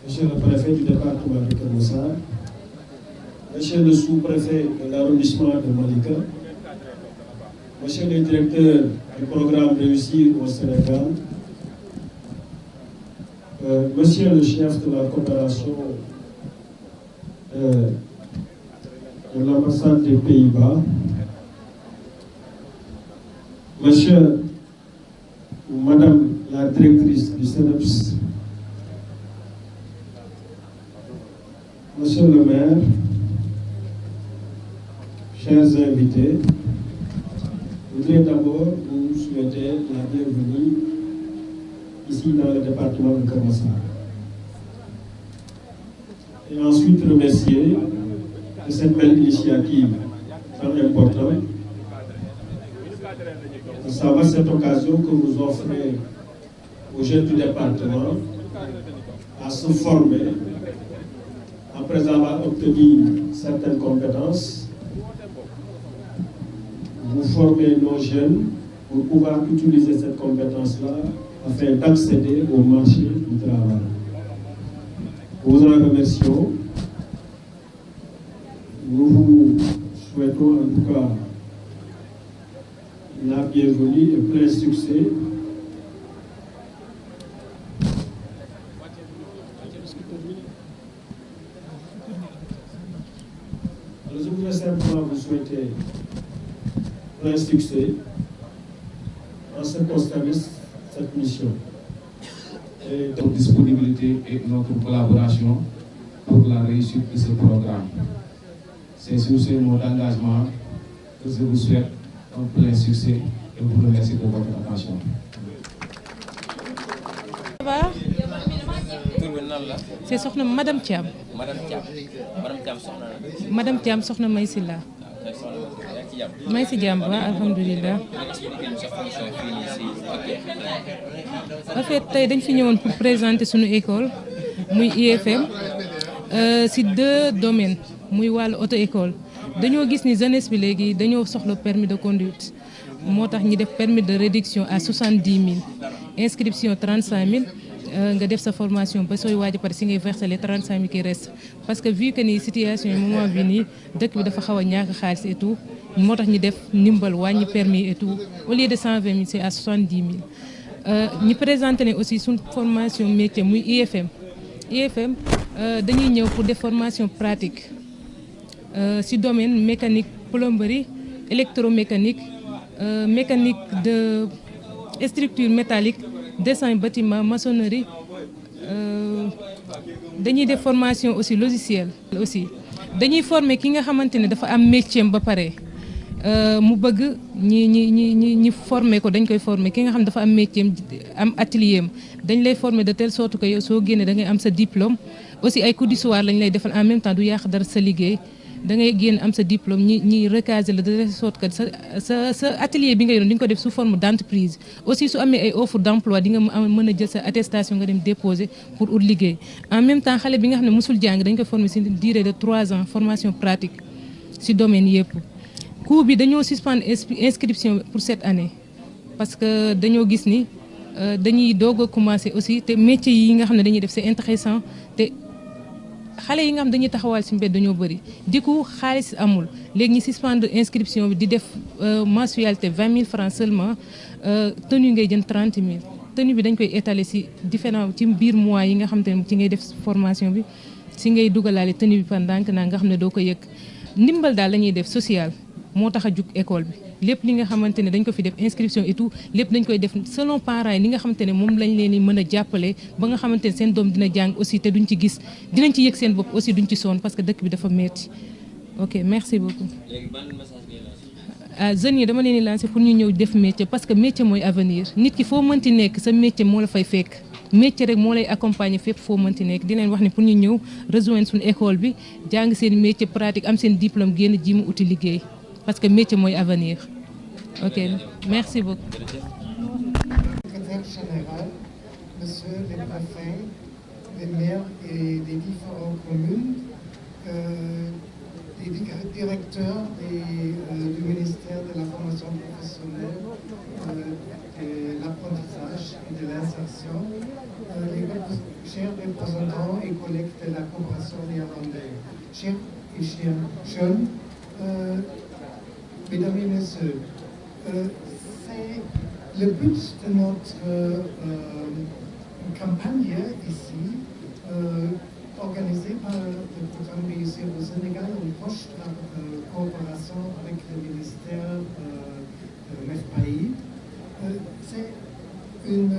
Monsieur le préfet du département de Keur Massar, Monsieur le sous-préfet de l'arrondissement de Malika, Monsieur le directeur du programme Réussir au Sénégal, Monsieur le chef de la coopération de l'ambassade des Pays-Bas, Monsieur ou Madame la directrice du CNEPS, Monsieur le maire, chers invités, je voudrais d'abord vous souhaiter la bienvenue ici dans le département de Keur Massar. Et ensuite remercier de cette belle initiative très importante, à savoir cette occasion que vous offrez aux jeunes du département à se former après avoir obtenu certaines compétences. Vous formez nos jeunes pour pouvoir utiliser cette compétence-là afin d'accéder au marché du travail. Nous vous en remercions. Nous vous souhaitons en tout cas la bienvenue et plein succès. Alors, je voudrais simplement vous souhaiter plein succès en ce qui concerne cette mission. Et notre disponibilité et notre collaboration pour la réussite de ce programme. C'est sur ce mot d'engagement que je vous souhaite un plein succès et vous remercie de votre attention. C'est soxna Madame Thiam. Madame Thiam soxna May Silla. May si jàmm ba alhamdulilah. En fait tey dañ fi ñëwoon pour présenter suñu école muy IFM ci 2 domaines muy wàllu auto école. dañoo gis ni jeunesse bi léegi dañoo soxla permis de conduite moo tax ñi def permis de réduction à 70 000 inscription 35 000 nga def sa formation ba sooy waaj a pare si ngay verser les 35 000 qui restent parce que vu que ni situation yi moment bi nii dëkk bi dafa xaw a ñàkk xaalis et tout moo tax ñi def ndimbal wàññi permis et tout au lieu de 120 000 c'est à 70 000 ñi présenté ne aussi suñ formation métier muy IFM dañuy ñëw pour des formations pratiques ci domaine mécanique plomberie électromécanique mécanique de structure métallique dessin bâtiment maçonnerie dañuy def formation aussi logiciel aussi dañuy former ki nga xamante ne dafa am métier ba pare mu bëgg ñi former ko dañ koy former ki nga xam dafa am métier am atelier am dañ lay former de telle sorte que yow soo génnee da ngay am sa diplôme aussi ay cours du soir lañ lay defal en même temps du yàq dara sa liggéey da ngay génn am sa diplôme ñi recaser la de telle sorte que sa atelier bi nga yoroon di nga ko def sous forme d'entreprise aussi su amee ay offre d'emploi di nga mën a jël sa attestation nga dem déposer pour ut liggéey en même temps xale bi nga xam ne musul jàng dañ ko former ci durée de 3 ans formation pratique ci domaine yëpp. cours bi dañoo suspendre inscription pour cette année parce que dañoo gis ni dañuy doog a commencer aussi te métiers yi nga xam ne dañuy def c'est intéressant te xale yi nga xam dañuy taxawal ci mbedd dañoo bëri di ko xaalis amul léegi ñi suspendre inscription bi di def mensualité 20 000 francs seulement tenue ngay jënd 30 000 tenue bi dañ koy étaler ci différents ci biir mois yi nga xam te ne ci ngay def formation bi ci ngay dugalaale tenue bi pendant que nga xam ne doo ko yëg ndimbal daal la ñuy def social moo tax a jug école bi lépp li nga xamante ne dañ ko fi def inscription et tout lépp dañ koy def selon parents yi li nga xamante ne moom lañ leen di mën a jàppale ba nga xamante ne seen doom dina jàng aussi te duñ ci gis dinañ ci yëg seen bopp aussi duñ ci sonn parce que dëkk bi dafa metti ok merci beaucoup. Jeunes yi dama leen di lancer pour ñu ñëw def métier parce que métier mooy avenir nit ki foo mënti nekk sa métier moo la fay fekk métier rek moo lay accompagner fépp foo mënti nekk di leen wax ne pour ñu ñëw rejoindre suñu école bi jàng seen métier pratique am seen diplôme génn ji mu uti liggéey parce que métier mooy avenir ok merci beaucoup. Secrétaire général, monsieur le préfet, les maires et des différentes communes, directeur du ministère de la formation professionnelle, de l'apprentissage et de l'insertion, les chers représentants et collègues de la coopération néerlandaise, chers et chers jeunes, mesdames et messieurs, c'est le but de notre campagne ici, organisée par le programme Réussir au Sénégal en proche coopération avec le ministère MEFPAI. C'est une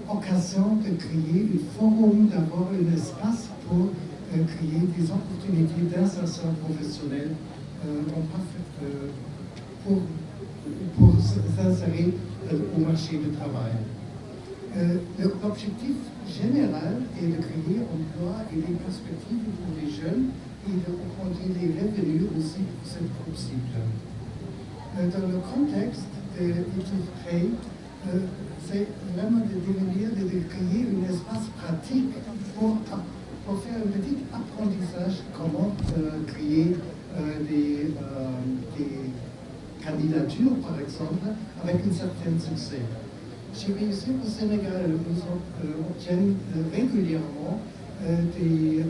occasion de créer un forum, d'avoir un espace pour créer des opportunités d'insertion professionnelle pour s'insérer au marché du travail. L'objectif général est de créer emploi et des perspectives pour les jeunes et d'augmenter les revenus aussi pour cette groupe cible. Dans le contexte de l'ITFREI, c'est vraiment de créer un espace pratique pour faire un petit apprentissage comment créer des candidatures, par exemple, avec un certain succès. Chez Réussir au Sénégal, nous obtenons régulièrement des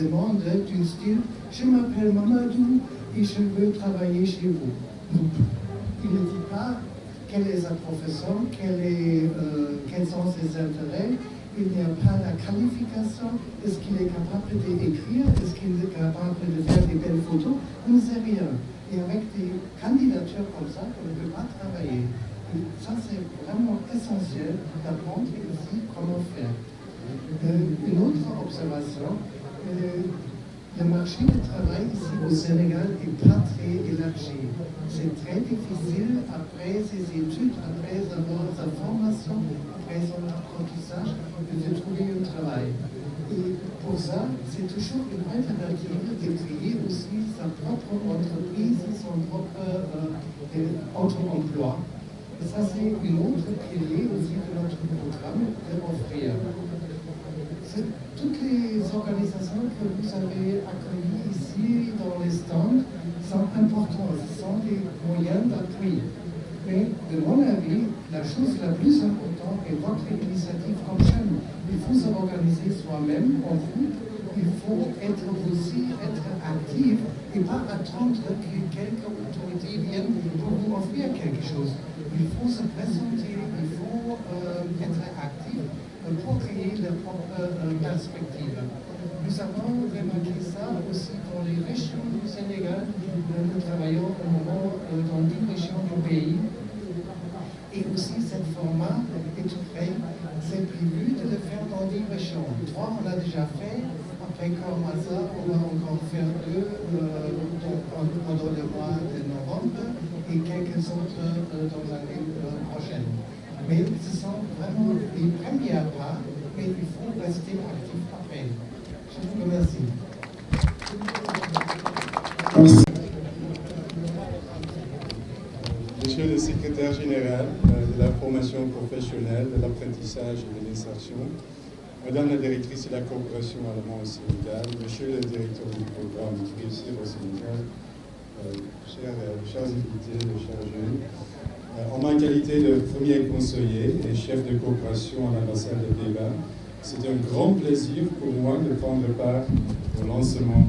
demandes du style « Je m'appelle Mamadou et je veux travailler chez vous ». Il ne dit pas quelle est sa profession, quels sont ses intérêts, il n'y a pas la qualification, est-ce qu'il est capable d'écrire, est-ce qu'il est capable de faire des belles photos, on ne sait rien. Et avec des candidatures comme ça, on ne peut pas travailler. Et ça, c'est vraiment essentiel d'apprendre aussi comment faire. Une autre observation, le marché du travail ici au Sénégal n'est pas très élargi. C'est très difficile, après ses études, après avoir sa formation, après son apprentissage, de trouver un travail. Et pour ça, c'est toujours une alternative de créer aussi sa propre entreprise, son propre auto-emploi. Et ça, c'est une autre pilier aussi de notre programme d'offrir. Toutes les organisations que vous avez accueillies ici dans les stands sont importantes, ce sont des moyens d'appui. Mais de mon avis, la chose la plus importante est votre initiative comme jeune. Il faut s'organiser soi-même en groupe, il faut aussi être actif et pas attendre que quelques autorités viennent pour vous offrir quelque chose. Il faut se présenter, il faut être actif pour créer leur propre perspective. Nous avons remarqué ça aussi dans les régions du Sénégal. Nous travaillons au moment dans 10 régions du pays. Et aussi, ce format est tout prêt. C'est prévu de le faire dans 10 régions. 3, on l'a déjà fait. Après Kormaza, on va encore faire 2 pendant le mois de novembre et quelques autres dans l'année prochaine. Mais ce sont vraiment les premiers pas, mais il faut rester actif après. Je vous remercie. Monsieur le secrétaire général de la formation professionnelle, de l'apprentissage et de l'insertion, Madame la directrice de la coopération allemande au Sénégal, Monsieur le directeur du programme Réussir au Sénégal, chers invités, chers jeunes, en ma qualité de premier conseiller et chef de coopération à l'ambassade de Débat, c'est un grand plaisir pour moi de prendre part au lancement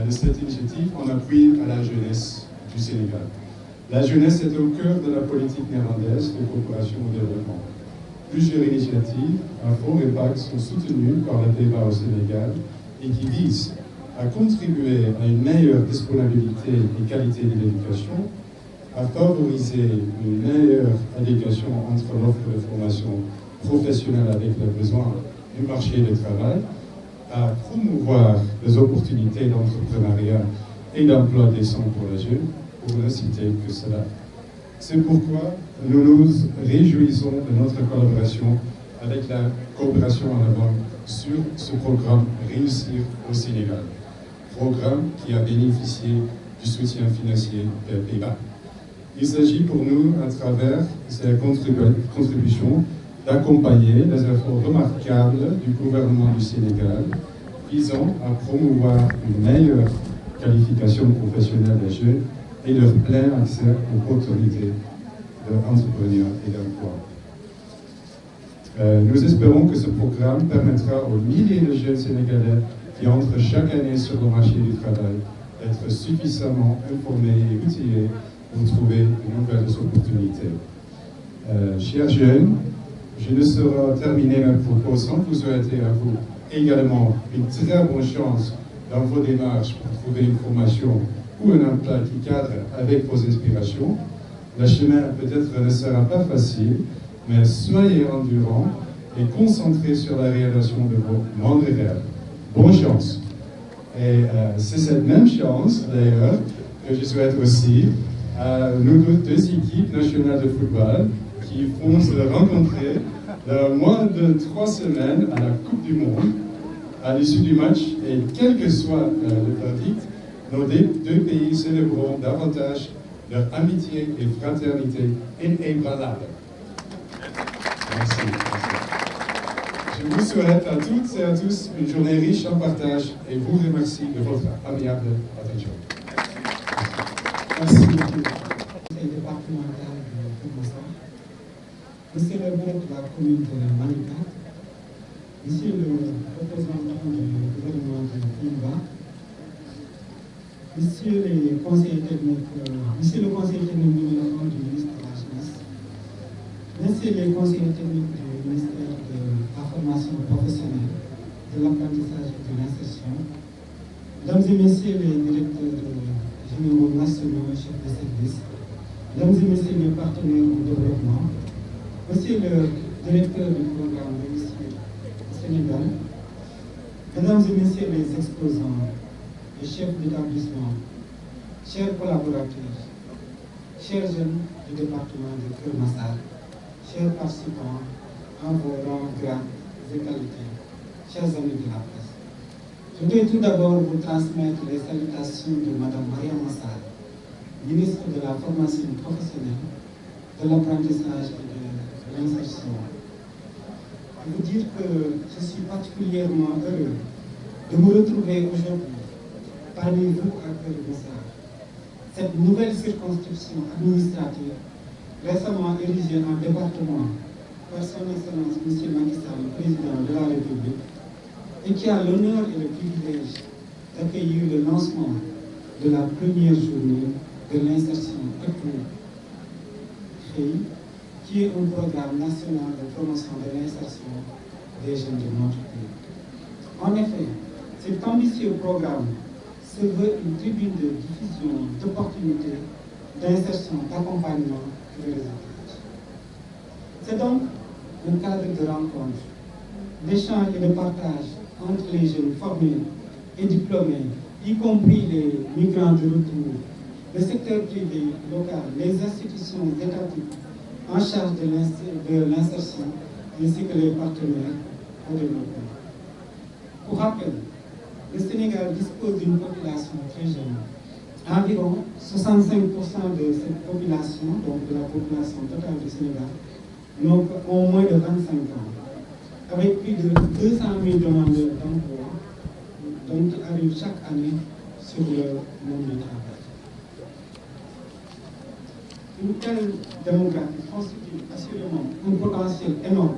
de cette initiative en appui à la jeunesse du Sénégal. La jeunesse est au cœur de la politique néerlandaise de coopération au développement. Plusieurs initiatives à fort impact sont soutenues par le débat au Sénégal et qui visent à contribuer à une meilleure disponibilité et qualité de l'éducation, à favoriser une meilleure adéquation entre l'offre de formation professionnelle avec les besoins du marché du travail, à promouvoir les opportunités d'entrepreneuriat et d'emploi décent pour les jeunes, pour ne citer que cela. C'est pourquoi nous nous réjouissons de notre collaboration avec la coopération en avant sur ce programme Réussir au Sénégal. programme qui a bénéficié du soutien financier des Pays-Bas. Il s'agit pour nous, à travers ces contributions, d'accompagner les efforts remarquables du gouvernement du Sénégal visant à promouvoir une meilleure qualification professionnelle des jeunes et leur plein accès aux opportunités d'entrepreneuriat et d'emploi. Nous espérons que ce programme permettra aux milliers de jeunes Sénégalais qui entrent chaque année sur le marché du travail d'être suffisamment informés et outillés pour trouver de nouvelles opportunités. Chers jeunes, je ne saurais terminer mes propos sans vous souhaiter à vous également une très bonne chance dans vos démarches pour trouver une formation ou un emploi qui cadre avec vos inspirations. Le chemin peut-être ne sera pas facile, mais soyez endurants et concentrés sur la réalisation de vos grands rêves. Bonne chance. Et c'est cette même chance, d'ailleurs, que je souhaite aussi à nos deux équipes nationales de football qui vont se rencontrer dans moins de 3 semaines à la Coupe du Monde. À l'issue du match, et quel que soit le verdict, nos deux pays célébreront davantage leur amitié et fraternité inébranlable. Merci. Je vous souhaite à toutes et à tous une journée riche en partage et vous remercie de votre amiable attention. Merci beaucoup. Conseil départemental de Keur-Massar, monsieur le maire de la commune de Malika, monsieur le représentant du gouvernement de Pays-Bas, monsieur le conseiller technique numéro 1 du ministre de la Jeunesse, monsieur les conseillers techniques du ministère de la formation professionnelle, de l'apprentissage et de l'insertion, mesdames et messieurs les directeurs généraux nationaux et chefs de service, mesdames et messieurs les partenaires au développement, monsieur le directeur du programme réussi au Sénégal, mesdames et messieurs les exposants, les chefs d'établissement, chers collaborateurs, chers jeunes du département de Keur-Massar, chers participants en vos rangs, grades et qualités, chers amis de la presse. Je voudrais tout d'abord vous transmettre les salutations de Mme Mariam Massar, ministre de la formation professionnelle, de l'apprentissage et de l'insertion. Je veux dire que je suis particulièrement heureux de me retrouver aujourd'hui parmi vous à Keur-Massar, cette nouvelle circonscription administrative récemment érigée en département par son Excellence M. Macky Sall, le Président de la République, et qui a l'honneur et le privilège d'accueillir le lancement de la première journée de l'insertion économique, qui est un programme national de promotion de l'insertion des jeunes de notre pays. En effet, cet ambitieux programme se veut une tribune de diffusion d'opportunités, d'insertion, d'accompagnement et de réseautage. C'est donc un cadre de rencontre, d'échange et de partage entre les jeunes formés et diplômés, y compris les migrants de retour, le secteur privé local, les institutions étatiques en charge de l'insertion, ainsi que les partenaires au développement. Pour rappel, le Sénégal dispose d'une population très jeune. Environ 65% de cette population, donc de la population totale du Sénégal, ont moins de 25 ans, avec plus de 200 000 demandeurs d'emploi, donc qui arrivent chaque année sur le monde du travail. Une telle démographie constitue assurément un potentiel énorme,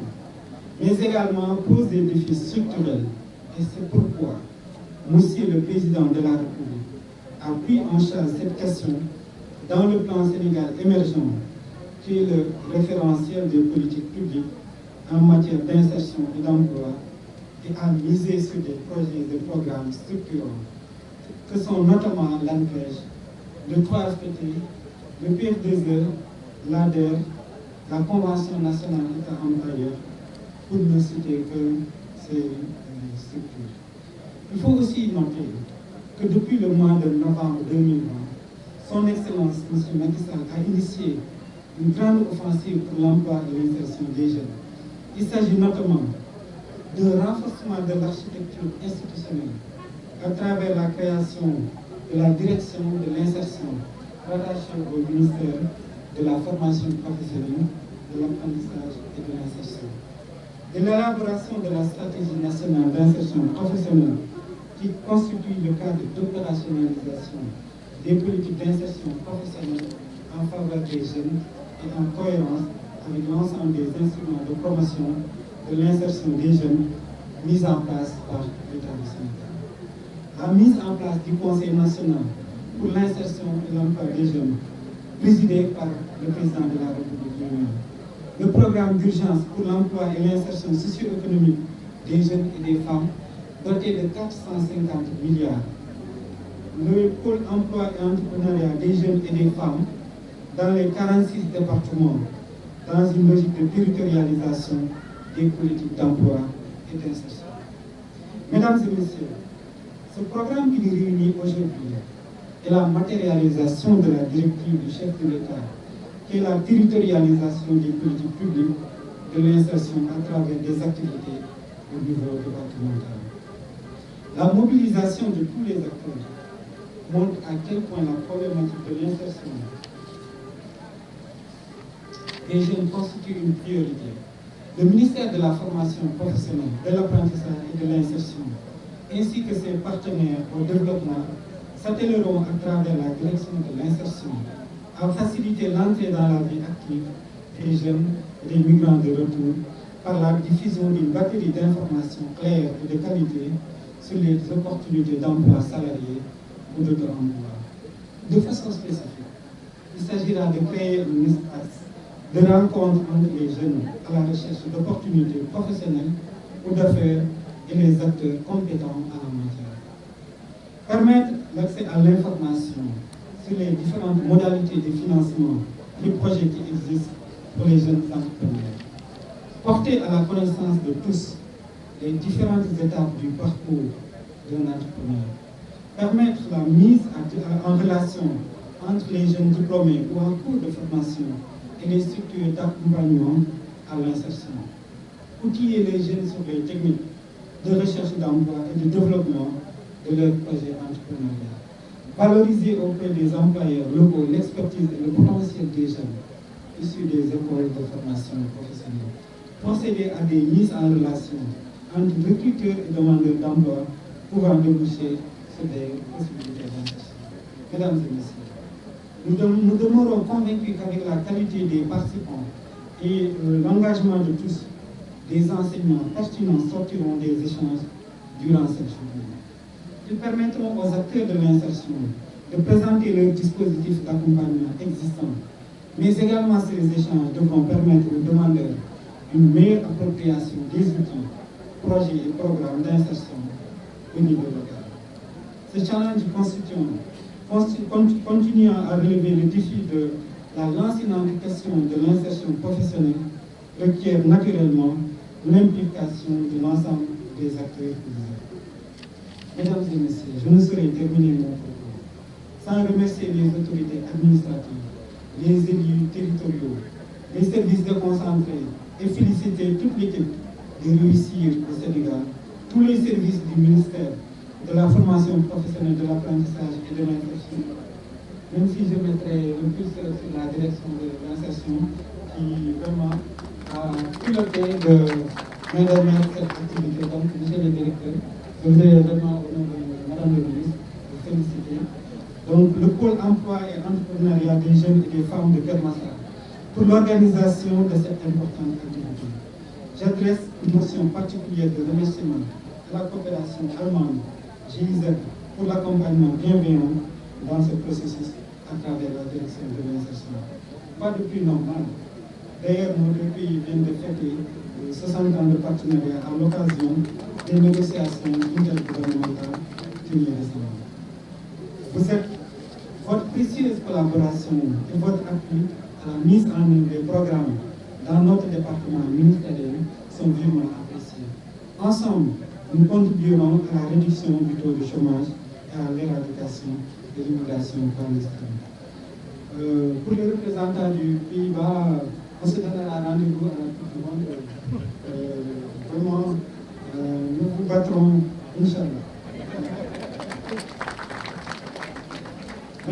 mais également pose des défis structurels. Et c'est pourquoi Monsieur le Président de la République a pris en charge cette question dans le plan Sénégal émergent, qui est le référentiel des politiques publiques en matière d'insertion et d'emploi, et a misé sur des projets et des programmes structurants, que sont notamment l'ANPEJ, le 3FPT, le PF2E, l'ADER, la Convention nationale État employeur, pour ne citer que ces structures. Il faut aussi noter que depuis le mois de novembre 2020, son Excellence M. Macky Sall a initié une grande offensive pour l'emploi et l'insertion des jeunes. Il s'agit notamment d'un renforcement de l'architecture institutionnelle, à travers la création de la direction de l'insertion rattachée au ministère de la formation professionnelle, de l'apprentissage et de l'insertion. De l'élaboration de la stratégie nationale d'insertion professionnelle qui constitue le cadre d'opérationnalisation des politiques d'insertion professionnelle en faveur des jeunes et en cohérence avec l'ensemble des instruments de promotion de l'insertion des jeunes mis en place par l'État du Sénégal. La mise en place du Conseil national pour l'insertion et l'emploi des jeunes, présidé par le président de la République lui-même. Le programme d'urgence pour l'emploi et l'insertion socio-économique des jeunes et des femmes, doté de 450 milliards. Le pôle emploi et entrepreneuriat des jeunes et des femmes dans les 46 départements, dans une logique de territorialisation des politiques d'emploi et d'insertion. Mesdames et messieurs, ce programme qui nous réunit aujourd'hui est la matérialisation de la directive du chef de l'État, qui est la territorialisation des politiques publiques de l'insertion à travers des activités au niveau départemental. La mobilisation de tous les acteurs montre à quel point la problématique de l'insertion des jeunes constitue une priorité. Le ministère de la formation professionnelle, de l'apprentissage et de l'insertion, ainsi que ses partenaires au développement, s'attelleront à travers la direction de l'insertion à faciliter l'entrée dans la vie active des jeunes et des migrants de retour par la diffusion d'une batterie d'informations claires et de qualité sur les opportunités d'emploi salariés ou d'auto-emploi. De façon spécifique, il s'agira de créer un espace de rencontre entre les jeunes à la recherche d'opportunités professionnelles ou d'affaires et les acteurs compétents en la matière. Permettre l'accès à l'information sur les différentes modalités de financement des projets qui existent pour les jeunes entrepreneurs. Porter à la connaissance de tous les différentes étapes du parcours d'un entrepreneur. Permettre la mise en relation entre les jeunes diplômés ou en cours de formation et les structures d'accompagnement à l'insertion. Outiller les jeunes sur les techniques de recherche d'emploi et de développement de leurs projets entrepreneuriaux. Valoriser auprès des employeurs locaux l'expertise et le potentiel des jeunes issus des écoles de formation professionnelle. Procéder à des mises en relation entre recruteurs et demandeurs d'emploi pouvant déboucher sur des possibilités d'insertion. Mesdames et messieurs, nous demeurons convaincus qu'avec la qualité des participants et l'engagement de tous, des enseignements pertinents sortiront des échanges durant cette journée. Ils permettront aux acteurs de l'insertion de présenter leurs dispositifs d'accompagnement existants, mais également ces échanges devront permettre aux demandeurs une meilleure appropriation des outils, projets et programmes d'insertion au niveau local. Ce challenge continuant à relever le défi de la lancinante question de l'insertion professionnelle requiert naturellement l'implication de l'ensemble des acteurs publics. Mesdames et messieurs, je ne saurais terminer mon propos sans remercier les autorités administratives, les élus territoriaux, les services déconcentrés et féliciter toute l'équipe de réussir au Sénégal, tous les services du ministère de la formation professionnelle, de l'apprentissage et de l'insertion, même si je mettrai le plus sur la direction de l'insertion qui vraiment a piloté de main de main cette activité. Donc, monsieur le directeur, je voudrais vraiment, au nom de madame le ministre, vous féliciter. Donc, le pôle emploi et entrepreneuriat des jeunes et des femmes de Kermassa pour l'organisation de cette importante activité. J'adresse une mention particulière de remerciement à la coopération allemande GIZ pour l'accompagnement bienveillant dans ce processus à travers la direction de l'insertion. Pas de plus normal. D'ailleurs, notre pays vient de fêter 60 ans de partenariat à l'occasion des négociations intergouvernementales qui nous récemment. Vous êtes votre précieuse collaboration et votre appui à la mise en œuvre des programmes dans notre département ministériel sont vivement appréciés. Ensemble, nous contribuerons à la réduction du taux de chômage et à l'éradication de l'immigration clandestine. Pour les représentants du Pays-Bas, on se donnera rendez-vous à la Coupe du Monde. Vraiment, nous vous battrons, Inch'Allah.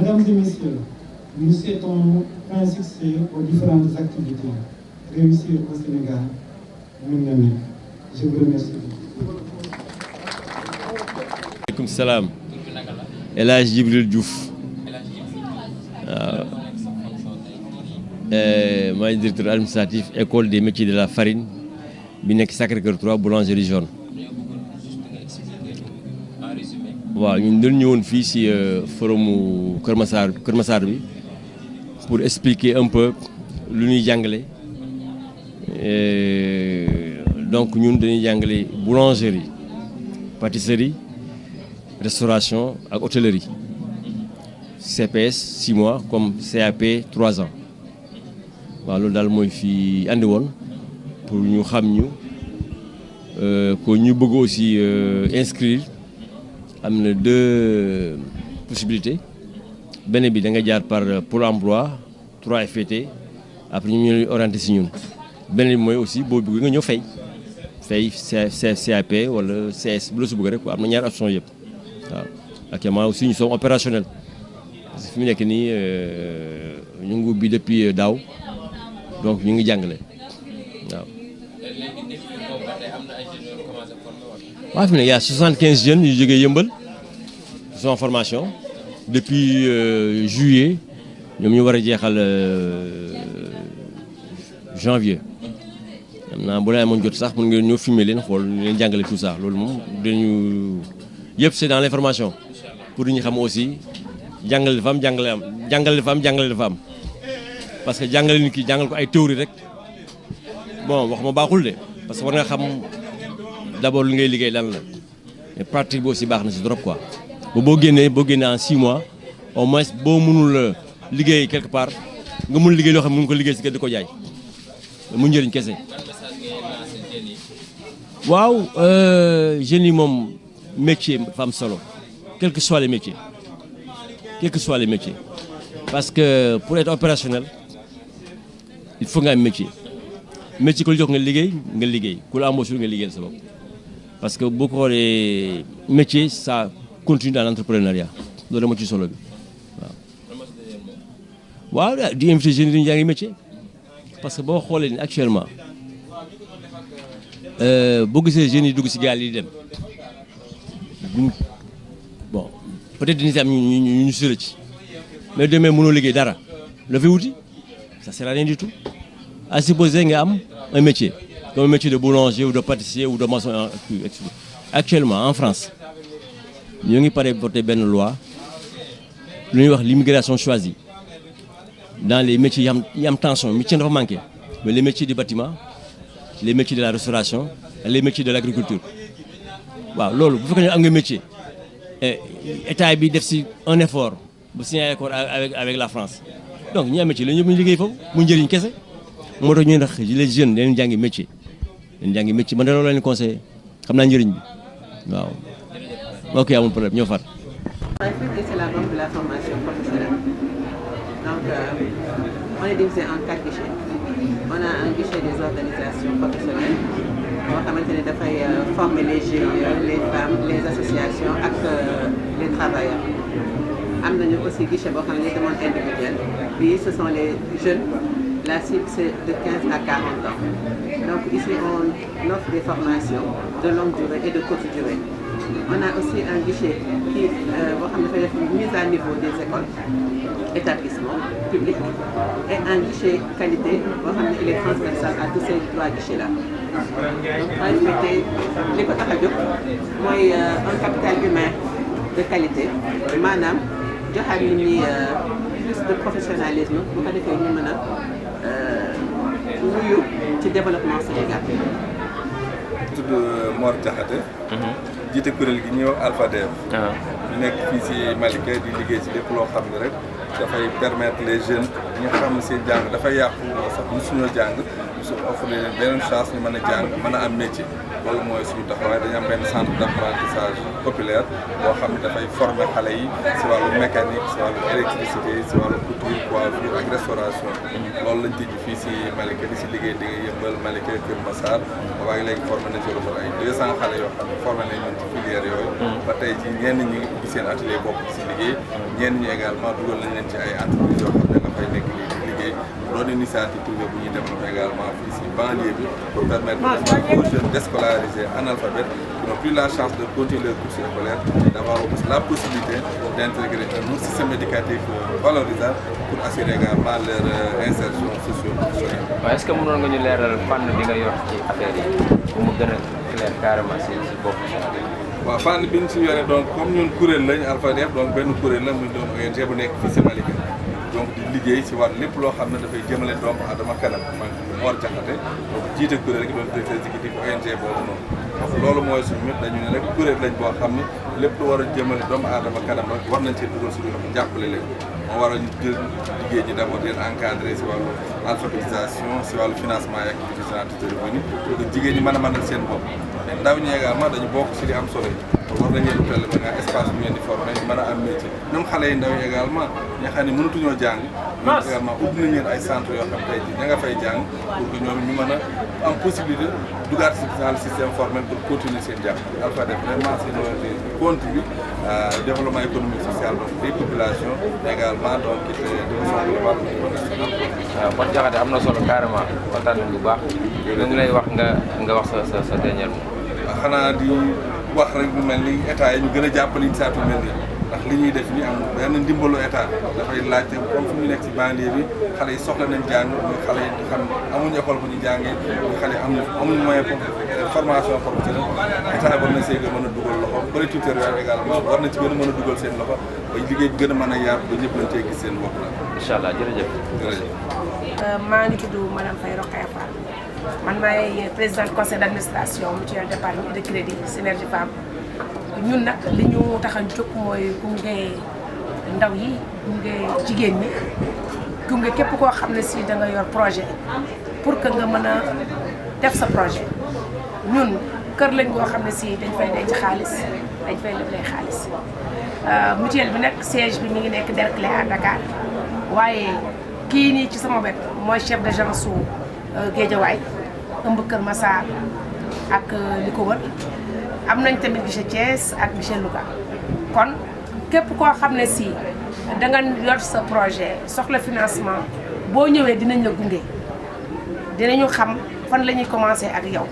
Mesdames et messieurs, nous souhaitons plein succès aux différentes activités. Réussir au Sénégal, je vous remercie. Aleykum salaam. El Hadj Djibril Diouf. Moi directeur administratif école des métiers de la farine bi nekk Sacré-Cœur 3 boulangerie jaune. waaw ñun dañu ñëwoon fii ci forum Kër Massar bi pour expliquer un peu lu ñuy jàngale donc ñun dañuy jàngale boulangerie pâtisserie restauration ak hôtellerie CPS 6 mois comme CAP 3 ans waaw loolu daal mooy fi andi woon pour ñu xam ñu ko ñu bëgg aussi inscrire am na 2 possibilités benn bi da nga jaar par Pôle emploi 3FPT après ñu ñuy orienté si ñun benn bi mooy aussi boo bëgg nga ñëw fay CAP wala CS bu la si bëgg rek am na ñaari option yëpp waaw actuellement aussi ñu sommes opérationnels parce que fi mu nekk nii ñu ngi ubbi depuis daaw donc ñu ngi jàngale waaw. waaw fi mu ne y a 75 jeunes yu jógee Yëmbal qui sont en formation depuis juillet ñoom ñu war a jeexal janvier. xam naa bu la amoon jot sax mën ngeen ñëw filmer leen xool leen jàngale tout ça loolu moom dañu yëpp c'est dans l'information pour ñu xam aussi jàngale dafa am jàngale am jàngale dafa am jàngale dafa am parce que jàngale nit ki jàngal ko ay théorie rek bon wax ma baaxul de parce que war nga xam d'abord li ngay liggéey lan la mais pratique bi aussi baax na si trop quoi boo génnee en 6 mois au moins boo mënul liggéey quelque part nga mun liggéey loo xam ne mën ko liggéey si kër di ko jaay mu njëriñ kese. waaw jeunes yi moom métier dafa am solo quel que soit les métiers parce que pour être opérationnel il faut nga am métier ku la jox nga liggéey ku la embauché nga liggéeyal sa bopp parce que boo ko xoolee métier ça continue dans l'entrepreneuriat loolu dama ci solo bi waaw di invité jeunes yi ñu jàngi métier parce que boo xoolee ni actuellement boo gisee jeunes yi dugg ci gaal yi dem bon peut-être dina am ñu sërë ci mais demee mënoo liggéey dara la fi wuti ça sert à rien du tout à supposer nga am un métier comme un métier de boulanger ou de pâtissier ou de maçon actuellement en France ñoo ngi pare voter benn loi lu ñuy wax l'immigration choisie dans les métiers yi am tension métier dafa manqué mais les métiers du bâtiment les métiers de la restauration et les métiers de l'agriculture waaw loolu bu fekkee ne am nga métier état bi def ci un effort bu signé accord avec la France donc ñi am métier la ñëpp ñu liggéey foofu mu njëriñ kese moo tax ñuy ndax les jeunes dañu jàngi métier man de loolu la leen conseillé xam naa njëriñ bi waaw ok amul problème ñoo far. C'est la banque de la formation professionnelle. Donc, on est divisé en 4 guichets. On a un guichet des organisations professionnelles. On va former les GIE, les femmes, les associations et les travailleurs. On a aussi un guichet pour les demandes individuelles. Puis, ce sont les jeunes. La cible, c'est de 15 à 40 ans. Donc, ici, on offre des formations de longue durée et de courte durée. On a aussi un guichet qui fait une mise à niveau des écoles, établissements publics, et un guichet qualité qui est transversal à tous ces 3 guichets-là. Donc, respecter les quotas un capital humain de qualité. Madame, je vais mis plus de professionnalisme pour que nous ci développement Sénégal. tudd Mor Diakhaté. jiite kuréel gi ñëw Alphadev. ñu nekk fii ci Malika di liggéey ci lépp loo xam ne rek dafay permettre les jeunes ñi nga xam ne seen jàng dafay yàqu sax ñu suñoo jàng su offre leen beneen chance ñu mën a jàng mën a am métier loolu mooy suñu taxawaay dañu am benn centre d'apprentissage populaire boo xam ne dafay former xale yi ci wàllu mécanique ci wàllu électricité ci wàllu couture coiffure ak restauration loolu lañ tijji fii ci Malika di ci liggéey di nga Yëmbal Malika Kër Massar waaye léegi formé na ci lu ay 200 xale yoo xam ne formé nañ leen ci filière yooyu. ba tey ji ñenn ñi ngi seen atelier bopp ci liggéey ñenn ñi également dugal nañ leen ci ay entreprises yoo xam ne dafay nekk lii di liggéey doon initiative privée bu ñuy développé également fii si banlieue bi pour permettre aux jeunes déscolarisés analphabètes qui n'ont plus la chance de continuer leur cursus scolaire d'avoir la possibilité d'intégrer un autre système éducatif valorisant pour assurer également leur insertion socio-professionnelle. waaw est-ce que mënoon nga ñu leeral fànn bi nga yor ci affaire yi pour mu gën a clair carrément si bopp. waaw fànn bi ñu si yore donc comme ñun kuréel lañ Alpha-Def donc benn kuréel la muy doon ONG bu nekk fii si Malika donc di liggéey si wàllu lépp loo xam ne dafay jëmale doomu aadama kanam man Mor Diakhaté donc jiite kuréel gi doon directeur exécutif ONG boobu noonu donc loolu mooy suñu mbir dañu ne rek kuréel lañ boo xam ne lépp lu war a jëmale doomu aadama kanam rek war nañ ci dugal suñu loxo jàppale leen moo war a jël liggéey ñi d'abord leen encadré si wàllu alphabétisation si wàllu financement et activité génératrice de revenus pour que jigéen ñi mën a mënal seen bopp mais ndaw ñi également dañu bokk si li am solo yi war nañ leen utal ba nga espace bu ngeen di formé mën a am métier même xale yi ndaw yi également ñi nga xam ne mënatuñoo jàng ñoom également ubbi nañ leen ay centre yoo xam tey ji ña nga fay jàng pour que ñoom ñu mën a am possibilité dugaat si dans le système formel pour continuer seen jàng Alpha-Def vraiment c'est une contribue développement économique social donc des populations également donc it développement global au niveau national. waaw Mor Diakhaté am na solo carrément kontaan nañ bu baax li ñu lay wax nga wax sa dernier mot. waaw xanaa di wax rek mu mel ni état yi ñu gën a jàppale initiative mel nii ndax li ñuy def ni am benn ndimbalu état dafay laajte comme fu ñu nekk ci banlieue bi xale yi soxla nañ jàng muy xale yi xam amuñu école bu ñu jàngee muy xale yi amuñu moyen pour formation professionnelle état war na see gën a mën a dugal loxo collectivité territoriale également war na ci gën a mën a dugal seen loxo ba liggéey bi gën a mën a yaatu ba ñëpp lañ cee gis seen bopp la. incha allah jërëjëf. maa ngi tudd madame Faye Rokhaya Fall man maay présidente conseil d'administration mutuelle d'épargne et de crédit Synergie Femmes ñun nag li ñu tax a jóg mooy gunge ndaw yi gunge jigéen ñi gunge képp koo xam ne si da nga yor projet pour que nga mën a def sa projet ñun kër lañ boo xam ne si dañ fay denc xaalis dañ fay leble xaalis mutuelle bi nag siège bi mi ngi nekk Derklé à Dakar waaye kii nii ci sama wet mooy chef d'agence su Guédiawaye ëmb Kër Massar ak li ko wër am nañ tamit guichet Thiès ak guichet Louga kon képp koo xam ne si da nga yor sa projet soxla financement boo ñëwee dinañ la gunge dinañu xam fan la ñuy commencer ak yow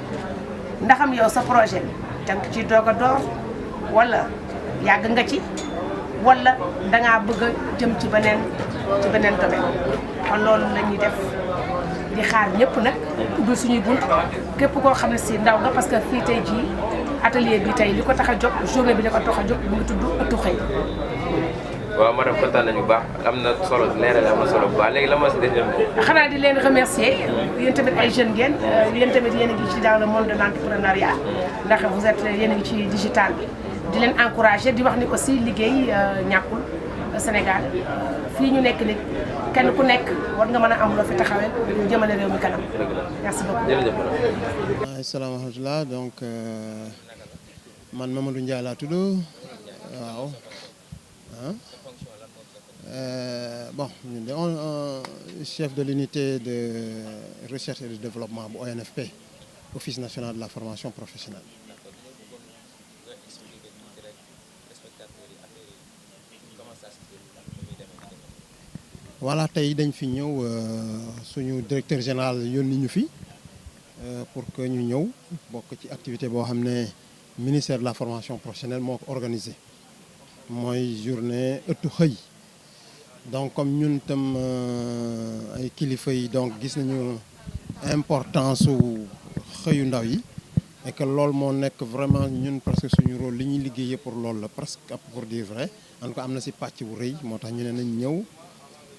ndaxam yow sa projet da nga ciy doog a door wala yàgg nga ci wala dangaa bëgg a jëm ci beneen domaine kon loolu la ñuy def di xaar ñëpp nag ubbi suñuy bunt képp koo xam ne si ndaw nga parce que fii tey jii atelier bi tey li ko tax a jóg journée bi li ko tax a jóg mu ngi tudd ëttu xëy. waaw madame kontaan nañu bu baax am na solo leeral am na solo bu baax léegi la ma si def xanaa di leen remercier yéen tamit ay jeunes ngeen yéen tamit yéen a ngi ci dans le monde de l'entrepreneuriat ndax vous êtes yéen a ngi ci digital bi di leen encourager di wax ni aussi liggéey ñàkkul Sénégal fii ñu nekk ni kenn ku nekk war nga mën a am loo fi taxawee ñu jëmale réew mi kanam merci beaucoup. jërëjëf. asalaamaaleykum wa rahmatulah donc man Mamadou Ndiaye laa tudd waaw bon ñun de chef de l'unité de recherche et de développement bu ONFP Office national de la formation professionnelle. voilà tey dañ fi ñëw suñu directeur général yónni ñu fi pour que ñu ñëw bokk ci activité boo xam ne ministère de la formation professionnelle moo ko organisé mooy journée ëttu xëy donc comme ñun tam ay kilifa yi donc gis nañu importance su xëyu ndaw yi et que loolu moo nekk vraiment ñun parce que suñu rôle li ñuy liggéeyee pour loolu la presque pour dire vrai en tout cas am na si pàcc bu rëy moo tax ñu ne nañ ñëw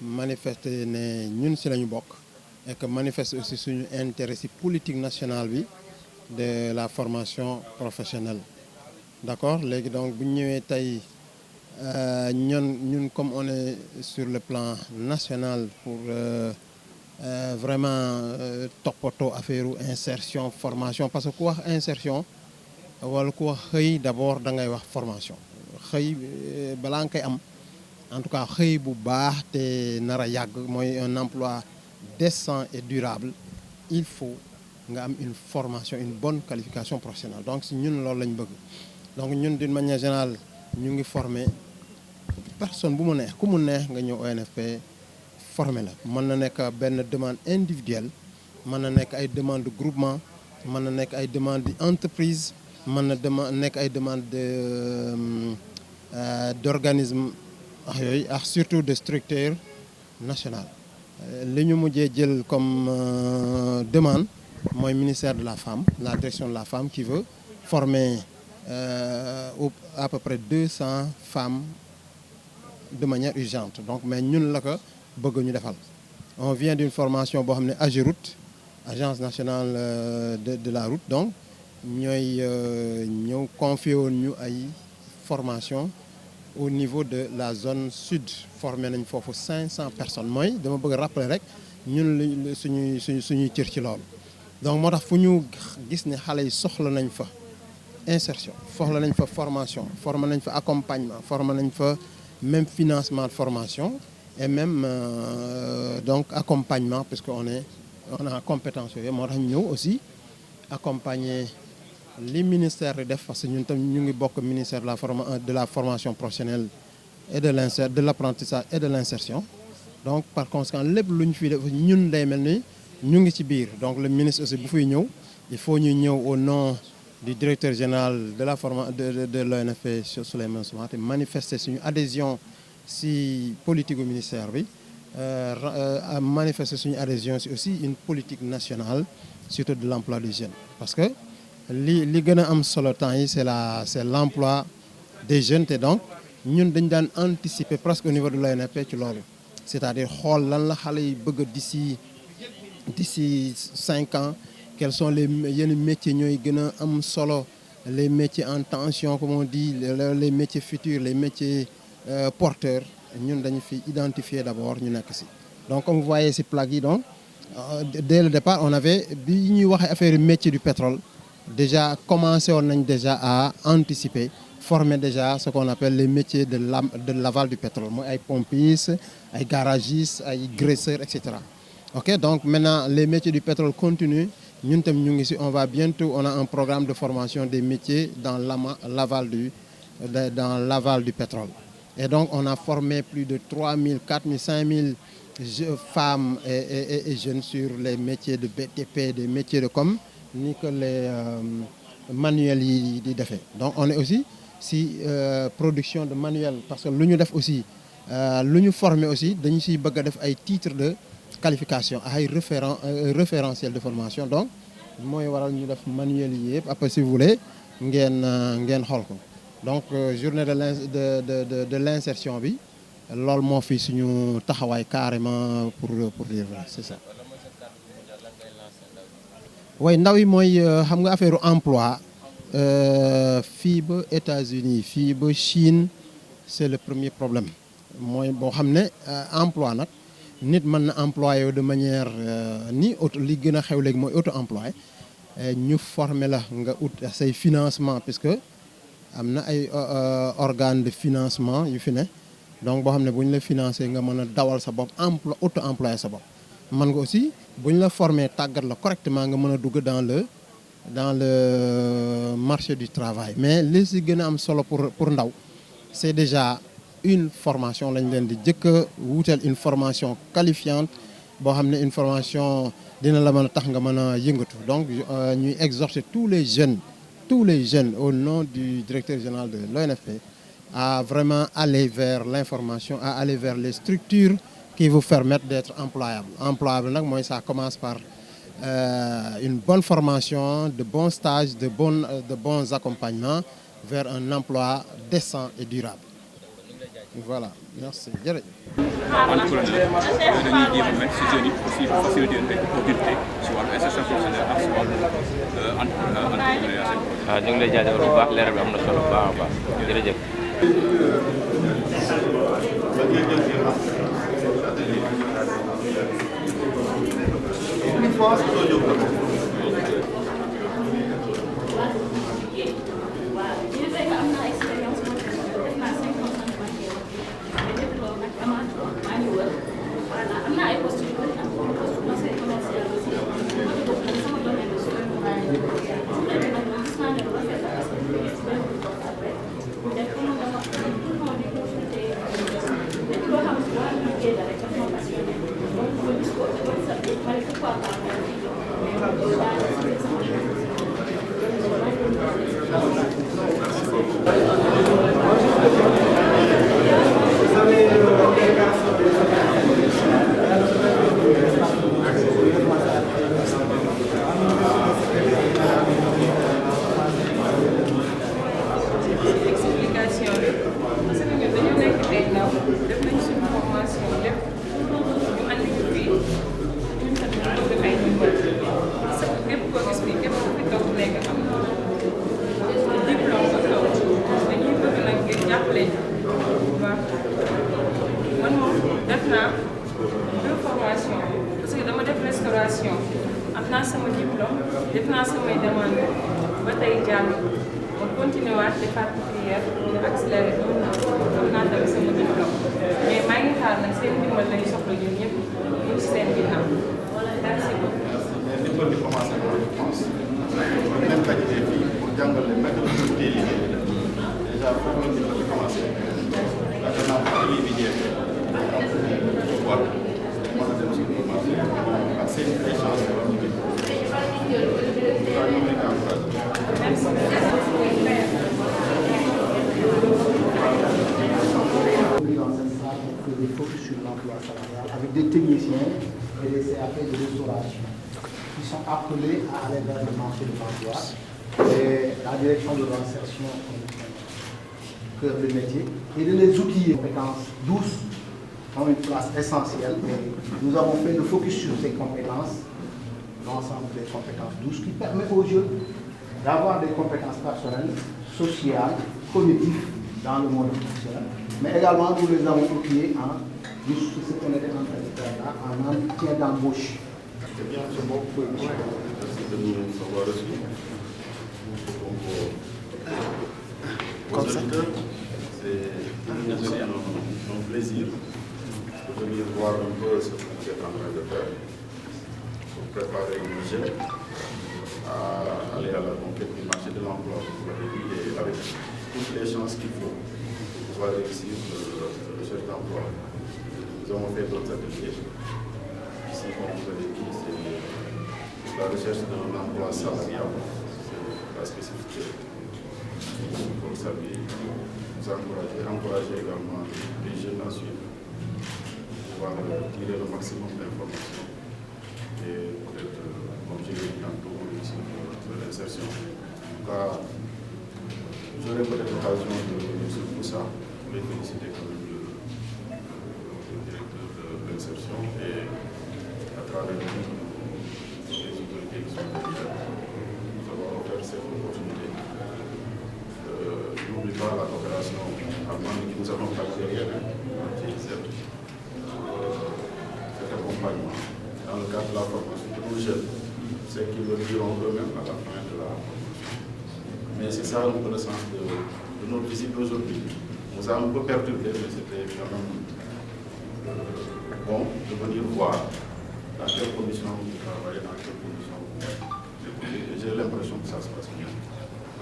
manifester ne ñun si la ñu bokk et que manifester aussi suñu intérêt si politique nationale bi de la formation professionnelle d'accord léegi donc bu ñu ñëwee tey ñun comme on est sur le plan national pour vraiment toppatoo affaire insertion formation parce que ku wax insertion wala ku wax xëy d'abord da ngay wax formation xëy balaa nga koy am en tout cas xëy bu baax te nar a yàgg mooy un emploi décent et durable il faut nga am une formation une bonne qualification professionnelle donc si ñun loolu lañ bëgg donc ñun d'une manière générale ñu ngi former personne bu mu neex ku mu neex nga ñëw ONFP former la mën na nekk benn demande individuelle mën na nekk ay demande de groupement mën na nekk ay demande d'entreprise mën na nekk ay demande d'organisme ak yooyu ak surtout de structure nationale li ñu mujjee jël comme demande mooy ministère de la femme la direction de la femme qui veut former à peu près 200 femmes de manière urgente donc mais ñun la ko bëgg ñu defal on vient d'une formation boo xam ne AGEROUTE agence nationale de la route donc ñooy ñëw confié woon ñu ay formation au niveau de la zone sud formé nañ foofu 500 personnes mooy dama bëgg a rappeler rek ñun suñuy cër ci loolu donc moo tax fu ñu gis ne xale yi soxla nañ fa insertion soxla nañ fa formation formé nañ fa accompagnement formé nañ fa même financement de formation et même donc accompagnement parce que on a compétence yooyu moo tax ñu ñëw aussi accompagner li ministère di def parce que ñun tam ñu ngi bokk ministère de la formation professionnelle et de l'apprentissage et de l'insertion donc par conséquent lépp lu ñu fi def ñun day mel ni ñu ngi ci biir donc le ministre aussi bu fiy ñëw il faut ñu ñëw au nom du directeur général de la formation de l'ONFP Souleymane Soumaté manifester suñu adhésion si politique au ministère bi manifester suñu adhésion si aussi une politique nationale surtout de l'emploi des jeunes parce que li gën a am solo temps yi c'est l'emploi des jeunes te donc ñun dañ daan anticiper presque au niveau de l'ONFP ci loolu c'est-à-dire xool lan la xale yi bëgg d'ici 5 ans quels sont les yenn métiers ñooy gën a am solo les métiers en tension comme on dit les métiers futurs les métiers porteurs ñun dañu fi identifier d'abord ñu nekk si donc comme vous voyez ci plaque yi donc dès le départ on avait bi ñuy waxee affaire métier du pétrole déjà commencé woon nañ déjà à anticiper former déjà ce qu'on appelle les métiers de l'aval du pétrole mooy ay pompistes ay garagistes ay graisseurs etc. Ok donc maintenant les métiers du pétrole continuent ñun tam ñu ngi ci on va bientôt on a un programme de formation des métiers dans l'aval du pétrole et donc on a formé plus de 3000 4000 5000 femmes et jeunes sur les métiers de BTP des métiers de com ni que les manuels yi di defee donc on est aussi si production de manuels parce que lu ñu def aussi lu ñu former aussi dañu siy bëgg a def ay titres de qualification ay référentiel de formation donc mooy waral ñu def manuel yi yëpp après si vous voulez ngeen xool ko donc journée de l'insertion bi loolu moo fi suñu taxawaay carrément pour dire vrai c'est ça. way ndaw yi mooy xam nga affaire emploi fii ba États-Unis fii ba Chine c'est le premier problème mooy boo xam ne emploi nag nit mën na employé de manière li gën a xew léegi mooy auto-emploi ñu former la nga ut say financement puisque am na ay organe de financement yu fi ne donc boo xam ne bu ñu la financer nga mën a dawal sa bopp auto-employé sa bopp mën nga aussi bu ñu la former tàggat la correctement nga mën a dugg dans le marché du travail mais li si gën a am solo pour ndaw c'est déjà une formation lañ leen di jëkk a wuuteel une formation qualifiante boo xam ne une formation dina la mën a tax nga mën a yëngatu donc ñuy exhorter tous les jeunes au nom du directeur général de l'ONFP à vraiment aller vers l'information à aller vers les structures qui vous permettent d'être employable nag mooy ça commence par une bonne formation de bons stages de bons accompagnements vers un emploi décent et durable voilà merci jërëjëf. entrepreneur dañuy jéem a si jeunes yi aussi faciliter mobilité si wàllu insertion professionnelle ak si wàllu entrepreneuriat. waaw ñu ngi lay jaajëfal bu baax leeral bi am na solo bu baax a baax jërëjëf. am na ay postes yu bëri am poste conseil commercial aussi sama domaine Avec des techniciens et des CAP de restauration qui sont appelés à aller vers le marché de l'emploi. Et la direction de l'insertion cœur de métier et de les outils. Les compétences douces ont une place essentielle. Et nous avons fait le focus sur ces compétences, l'ensemble des compétences douces, qui permet aux jeunes d'avoir des compétences personnelles, sociales, cognitives dans le monde professionnel. Mais également, nous les avons outillés en juste ce qu'on était en train de faire là, en entretien d'embauche. Eh bien, ce mot pour moi, merci de nous avoir reçus. Aux auditeurs, c'est un plaisir de venir voir un peu ce que vous êtes en train de faire pour préparer nos jeunes à aller à la conquête du marché de l'emploi, et avec toutes les chances qu'il faut pour pouvoir réussir le recherche d'emploi. Nous avons fait d'autres ateliers. Ici, comme vous avez dit, c'est la recherche d'un emploi salarial, c'est la spécificité. Pour le saluer, nous encourager également les jeunes à suivre, pouvoir tirer le maximum d'informations et peut-être, comme je l'ai dit tantôt, réussir l'insertion. En tout cas, j'aurai peut-être l'occasion de revenir sur tout ça, pour les féliciter quand même le directeur de l'insertion et à travers les autorités qui sont derrière, nous avons offert cette opportunité. Je n'oublie pas la coopération allemande qui nous accompagne derrière, cet accompagnement dans le cadre de la formation de nos jeunes, c'est qu'ils le diront eux-mêmes à la fin de la formation. Mais c'est ça un peu le sens de notre visite d'aujourd'hui. On nous a un peu perturbé, mais c'était quand même bon de venir voir dans quelles conditions vous travaillez, dans quelles conditions j'ai l'impression que ça se passe bien.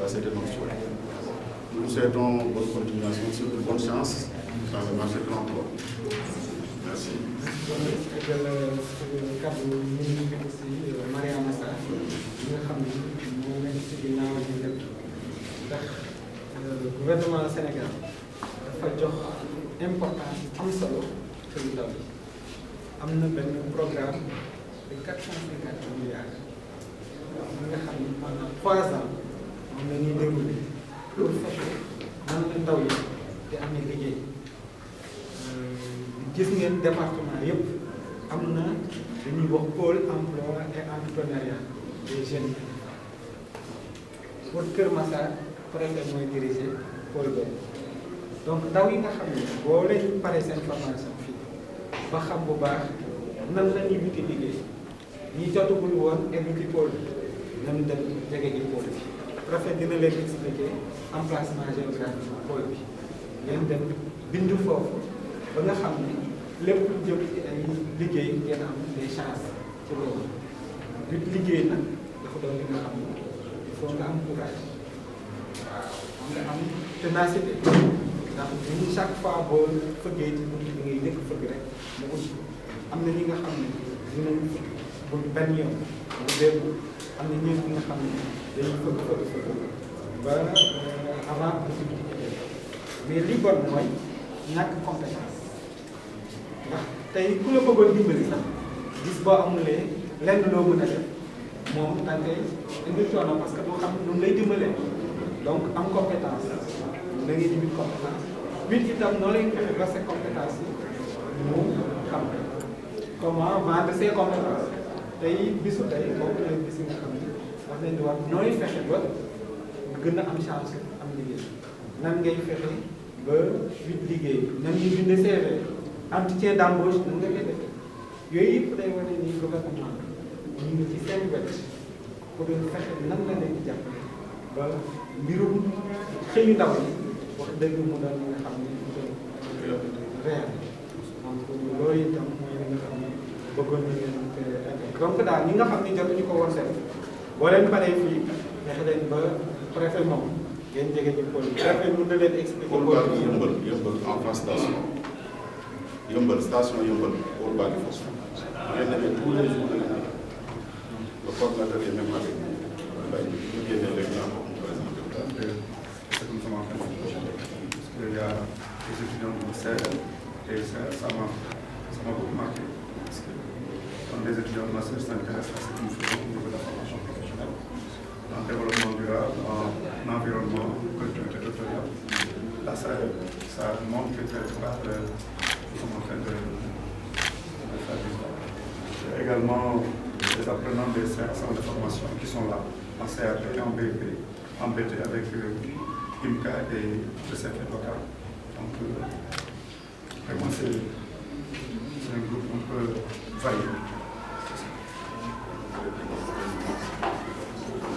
C'était notre souhait. Nous souhaitons bonne continuation, surtout bonne chance dans le marché de l'emploi. Merci. Le gouvernement Sénégal dafa jox importance am solo kër ndaw yi am na benn programme de 450 milliards yi nga xam ne pendant 3 ans moom la ñuy déroulé pour fexe nan la ndaw yi di amee liggéey gis ngeen département yëpp am na dañuy wax pôle emploi et entrepreneuriat des jeunes pour Kër Massar préfet mooy diriger pôle boobu donc ndaw yi nga xam ne boo leen paree seen formation fii ba xam bu baax nan la ñuy wuti liggéey ñi jotagul woon egg ci pôle bi nañu dem jege ji pôle bi préfet dina leen expliquer emplacement géographique pôle bi ngeen dem bindu foofu ba nga xam ne lépp lu jëm ci ay liggéey ngeen am des chances ci loolu but liggéey nag dafa doon li nga xam ne il faut nga am courage ténacité ndax ñun chaque fois boo fëggee ci bunt bi ngay njëkk fëgg rek mu ut am na ñi nga xam ne dinañ bunt benn yoon mu dégg am na ñi nga xam ne dañuy fëgg ba avant mais li bon mooy ñàkk compétence ndax tey ku la bëggoon dimbali sax gis boo amulee lenn loo mën a def moom da ngay indi coono parce que du xam nu lay dimbalee donc am compétence da ngay indi compétence nit itam noo lay fexe ba ses compétences yi mu xam comment vendre ses compétences tey bisu tey boobu lay bis nga xam ne wax nañ di wax nooy fexe ba gën a am chance am liggéey nan ngay fexe ba wut liggéey nan ngay bindee CV entretien d'embauche nan nga koy defee yooyu yëpp day wane ni gouvernement ñu ngi ci seen wet pour fexe nan la leen di jàppale ba mbirum xëyu ndaw yi wax dëgg mu doon li nga xam ne mu doon réel donc loolu itam mooy li nga xam ne bëggoon na ngeen donc daal ñi nga xam ne jotuñu ko woon def boo leen paree fii fexe leen ba préfet moom ngeen jege ñu pôle bi préfet mën na leen expliquer. pôle baa ngi yëmbal yëmbal en face station yëmbal station yëmbal pôle baa ngi foofu ngeen demee tous les jours de l'année le coordinateur est même avec nous mbay ñu génnee léegi naa ko mu présenté c'est comme ça en fin de projet parce que y a des étudiants du CEL et ça m'a beaucoup marqué parce que quand les étudiants de master s'intéressent à ce que nous faisons au niveau de la formation professionnelle en développement durable, en environnement, collectivité territoriale. Là, ça montre que quelque part, nous sommes en train de faire du travail. Il y a également les apprenants des centres de formation qui sont là, en CAP et en BP, en BT avec IMCA et le CFL local. Donc, vraiment, c'est un groupe un peu varié.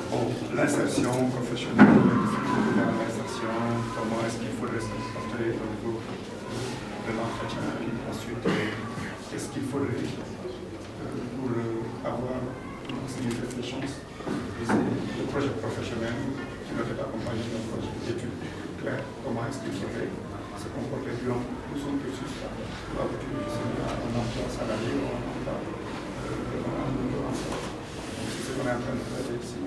Bon, l'insertion professionnelle, l'insertion, comment est-ce qu'il faudrait se comporter au niveau de l'entretien, et ensuite, qu'est-ce qu'il faudrait pour avoir une chance. Le projet professionnel qui doit être accompagné d'un projet d'études clair, comment est-ce qu'il faudrait se comporter durant tout son cursus pour aboutir à un emploi salarié ou un emploi c'est ce qu'on est en train de faire ici.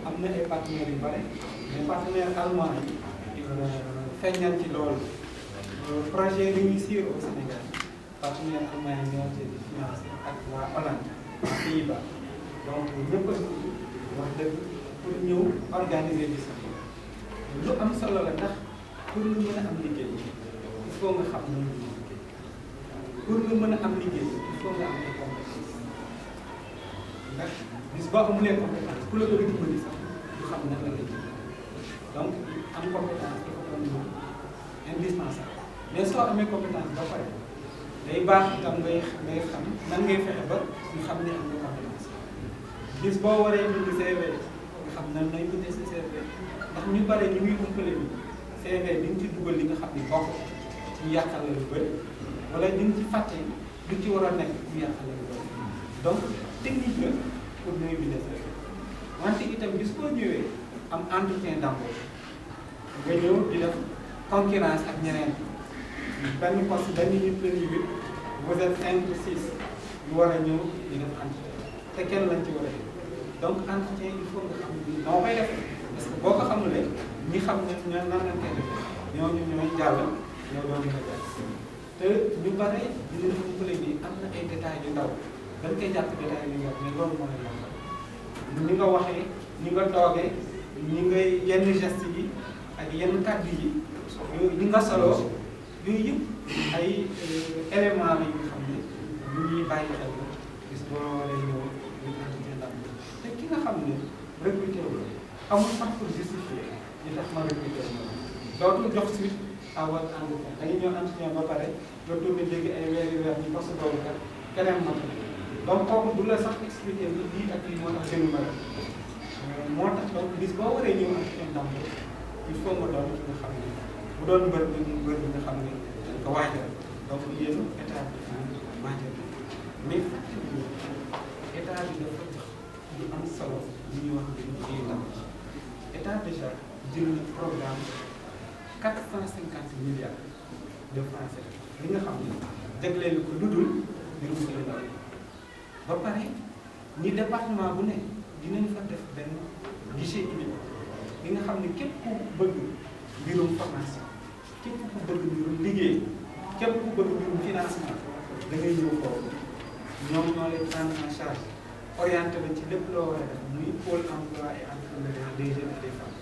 am na ay partenaires yu bare mais partenaires allemands yi feeñal ci loolu projet réussir au Sénégal partenaires allemands yi ñoo ci financé ak waa Hollande Pays-Bas donc ñëpp wax dëgg pour ñëw organiser bi sax lu am solo la ndax pour nga mën a am liggéey il faut nga xam noonu liggéey pour nga mën a am liggéey il faut nga am ay compétences ndax bis boo amulee compétence ku la bëgg a dimbali sax du xam nan la lay donc am compétence dafa doon indispensable mais soo amee compétence ba pare day baax itam ngay xam nan ngay fexe ba ñu xam ne am nga compétence bis boo waree bind CV nga xam nan lay bindee sa CV ndax ñu bare ñu ngi umpale bi CV di nga ci dugal li nga xam ne bokk ñu yàqal la lu bëri wala di nga ci fàtte lu ci war a nekk ñu yàqal la lu bëri donc technique la pour ñooy bindee CV wante itam bis boo ñëwee am entretien d'embauche nga ñëw di def concurrence ak ñeneen benn poste benn nit la ñuy vous êtes 5 ou 6 ñu war a ñëw di def entretien te kenn lañ ci war a def donc entretien il faut nga xam ni noo koy defee parce que boo ko xamulee ñi xam ne ñoo nan lañ koy defee ñooñu ñooy jàll ñoo doon mën a jàll te ñu bare dinañ umpale ni am na ay détails yu ndaw dañ koy jàpp détails yu ndaw mais loolu moo lay yombal ni nga waxee ni nga toogee ñi ngay yenn gestes yi ak yenn kàddu yi yooyu ni nga soloo yooyu yëpp ay éléments la yu xam ne ñu ñuy bàyyi xel gis boo waree ñëw ñu entretien d'embauche te ki nga xam ne recruté wu amul sax pour justifier ñu tax ma recruté dootul jox suite à votre entretien da ngay ñëw entretien ba pare nga tourné léegi ay weer yu weer ñu poste boobu kat keneen moo donc kooku du la sax expliqué ni lii ak lii moo tax gënu ma moo tax donc bis boo waree ñëw entretien d'embauche il faut nga doon ki nga xam ne bu doon mbër bi nga xam ne dañ ko waajal donc yéen état bi waajal mais fàttali état bi dafa jox lu am solo li ñuy wax ne liggéey ndaw état déjà jël na programme 450 milliards de francs CFA li nga xam ne jagleel ko lu dul mbirum Kër Ndaw ba pare ni département bu ne dinañ fa def benn guichet unique li nga xam ne képp ku bëgg mbirum formation képp ku bëgg mbirum liggéey képp ku bëgg mbirum financement da ngay ñëw foofu ñoom ñoo lay prendre en charge orienté la ci lépp loo war a def muy pôle emploi et entrepreneuriat des jeunes et des femmes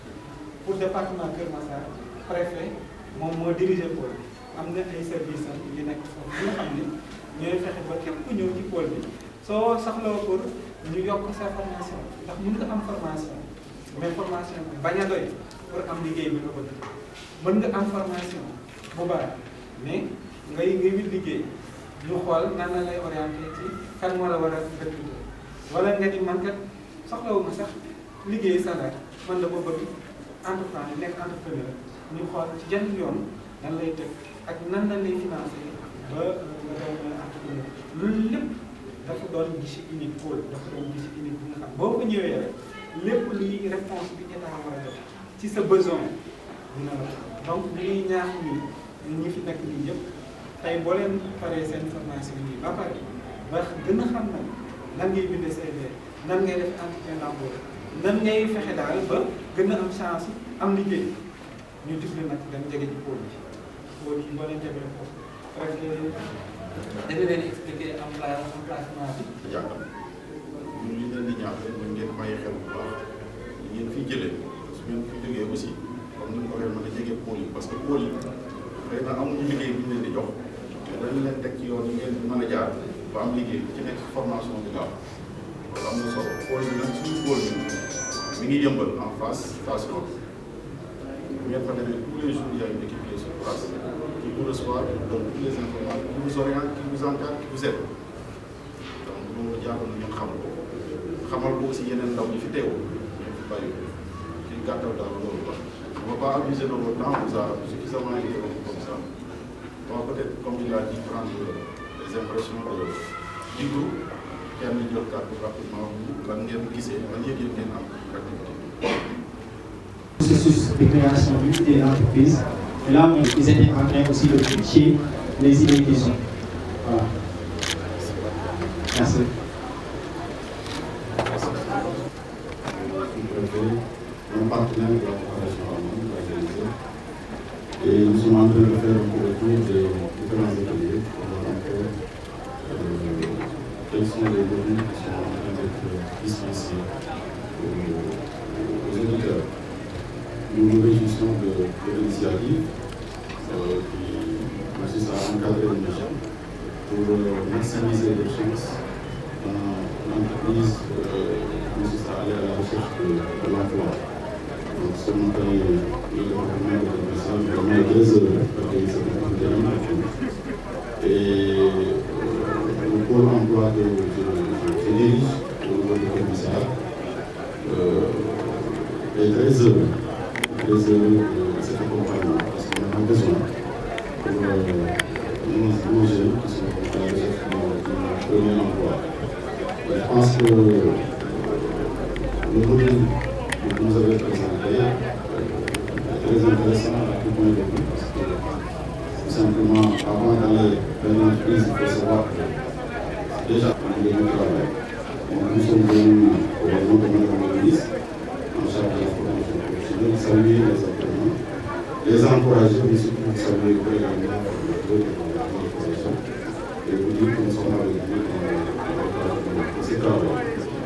pour département Kër Massar préfet moom moo dirigé pôle bi am na ay services am yu nekk foofu yi nga xam ne ñooy fexe ba képp ku ñëw ci pôle bi soo soxloo pour ñu yokk sa formation ndax mën nga am formation mais formation bi bañ a doy pour am liggéey bi nga bëgg mën nga am formation bu baax mais ngay wut liggéey ñu xool nan la lay orienté ci kan moo la war a recruter wala nga ni man kat soxlawuma sax liggéey salaire man la ko bëgg entrepreneur nekk entrepreneur ñu xool ci jant yoon nan lay teg ak nan la lay financé ba nga doon entrepreneur loolu lépp dafa doon guichet unique pôle dafa doon guichet unique bi nga xam boo ko ñëwee rek lépp luy réponse bi état war a def ci sa besoin dina la donc li ñuy ñaax ñi fi nekk nii yëpp tey boo leen paree seen formation yi ba pare ba gën a xam nag nan ngay bindee CV nan ngay def entretien d'embauche nan ngay fexe daal ba gën a am chance am liggéey ñu digle nag dem jege ci pôle yi boo leen jegee foofu rek dañu leen expliquer emplacement bi. jàngal ñun li leen di ñaax ñu ngeen bàyyi xel bu baax ñu ngeen fiy jëlee su ngeen fi jógee aussi comme ni ñu ko waxee mën a jege pôle yi parce que pôle yi xëy na amuñu liggéey bi ñu leen di jox mais dañu leen teg ci yoon yi ngeen mën a jaar ba am liggéey ci nekk formation bi gaaw loolu am na solo pôle bi nag suñu pôle bi mi ngi yëmbal en face station bu ngeen fa demee tous les jours il y a une équipe qui est sur place qui vous reçoit qui vous donne toutes les informations qui vous oriente qui vous encadre qui vous aide donc loolu jaaroon na ñu xam ko xamal ko aussi yeneen ndaw ñi fi teewul ñu fi bàyyi ci gàttal daal loolu quoi on va pas abuser de votre temps vous a suffisamment été comme ça on va peut-être comme il a dit prendre les impressions du groupe kenn jël kàddu rapidement lan ngeen gisee lan yëg-yëg ngeen am activité processus de création d'unité d'entreprise. Et là, ils étaient en train aussi de pitcher les idées qu'ils ont. Voilà. Merci. Un partenaire de la Fondation Allemande organisé. Et nous sommes en train de faire un retour des différents ateliers pour voir un peu quels sont les revenus qui sont en train d'être dispensés aux auditeurs. Nous nous réjouissons de l'initiative qui consiste à encadrer les jeunes pour maximiser les chances dans l'entreprise qui consiste à aller à la recherche de l'emploi. Donc ce matin, le département de l'administration vraiment est très heureux d'accueillir cette opportunité. Et le pôle emploi que je dirige au niveau du commissariat est très heureux. De cet accompagnement parce qu'on en a besoin pour nos jeunes qui sont à la recherche de leur premier emploi. Je pense que le modèle que vous avez présenté est très intéressant à tout point de vue parce que tout simplement avant d'aller dans une entreprise, il faut savoir que déjà on a besoin de travail. Nous sommes venus au nom de Madame la ministre en charge de la formation. De saluer les apprenants, les encourager, mais surtout de saluer également d'autres organisations et vous dire que nous sommes avec vous dans ces travaux.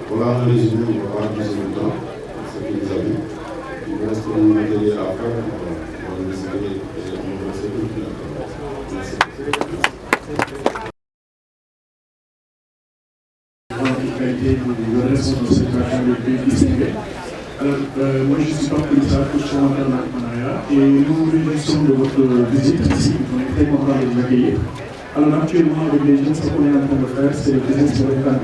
Voilà un résumé, on ne va pas abuser le temps, ce que nous avons. Il nous reste un matériel à faire, on va le essayer et on va essayer de tout faire. Merci. Le responsable de cette action de pays. Alors, moi je suis pas commissaire pour ce entrepreneuriat et nous nous réjouissons de votre visite ici. On est très content de vous accueillir. Alors actuellement avec les jeunes, ce qu'on est en train de faire, c'est le business sur le canal.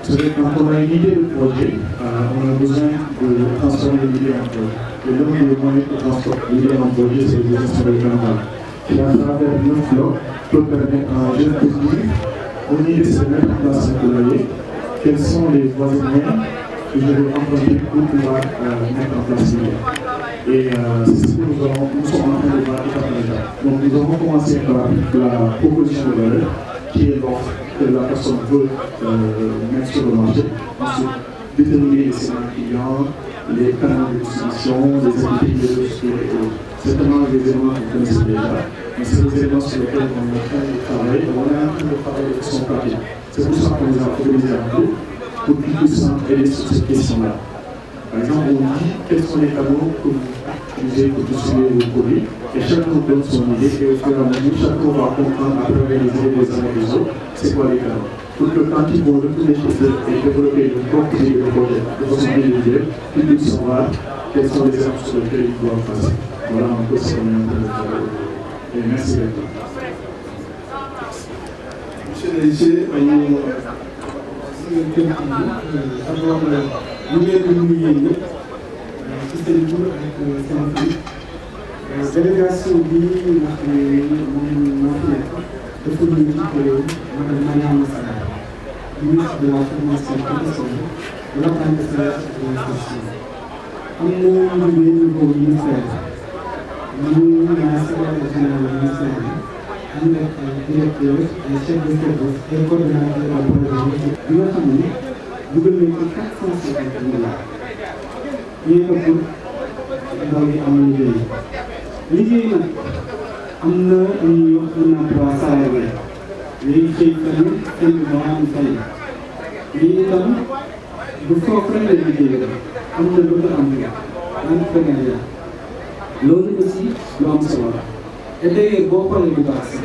C'est-à-dire quand on a une idée de projet, on a besoin de transformer l'idée en projet. Et donc le moyen de transformer l'idée en projet, c'est le business sur le canal. Et à travers le flow, peut permettre à un jeune de dire, on y est de se mettre en place un employé, quels sont les voies humaines que je vais emprunter pour pouvoir mettre en place l'idée. Et c'est ce que nous sommes en train de voir étape par étape. Donc nous avons commencé par la proposition de valeur, qui est l'offre que la personne veut mettre sur le marché. Ensuite, déterminer les scénarios clients, les canaux de distribution, les activités de certainement des éléments que vous connaissez déjà. Mais c'est des éléments sur lesquels on est en train de travailler. On est en train de travailler de façon pratique. C'est pour ça qu'on les a organisés en groupe, pour qu'ils puissent aider sur cette question-là. Par exemple, on dit quels sont les canaux que vous utilisez pour distribuer vos produits, et chacun donne son idée, et au fur et à mesure, chacun va comprendre à travers les idées des uns et des autres, c'est quoi les canaux. Pour que quand ils vont retourner chez eux et développer leur propre idée de projet de façon individuelle, ils puissent savoir quels sont les actes sur lesquels ils doivent passer. Voilà un peu ce qu'on est en train de faire. Et merci beaucoup. Monsieur le DG, d'abord, ñu ngi leen di nuyu yéen ñëpp ci seen tur ak seen tur délégation bi nga xam ne moom moo fi nekk dafa ñu ci madame Mariama Sarr, ministre de la formation professionnelle, de l'apprentissage et de l'insertion. Am na ñu jógee niveau ministère ñu la secrétaire général du ministère bi ànd ak ay directeur ay chef de service ay coordonnateur de projet bi nga xam ne dugal nañ ko 450 milliards yéen a pour ndaw yi am liggéey nag am na lu ñuy wax un emploi salarié léegi xëy fan seen bi moo am fay lii itam du foofu rek la liggéey am na lu ko am entrepreneuriat loolu aussi lu am solo la et d'ailleurs boo xoolee bu baax sax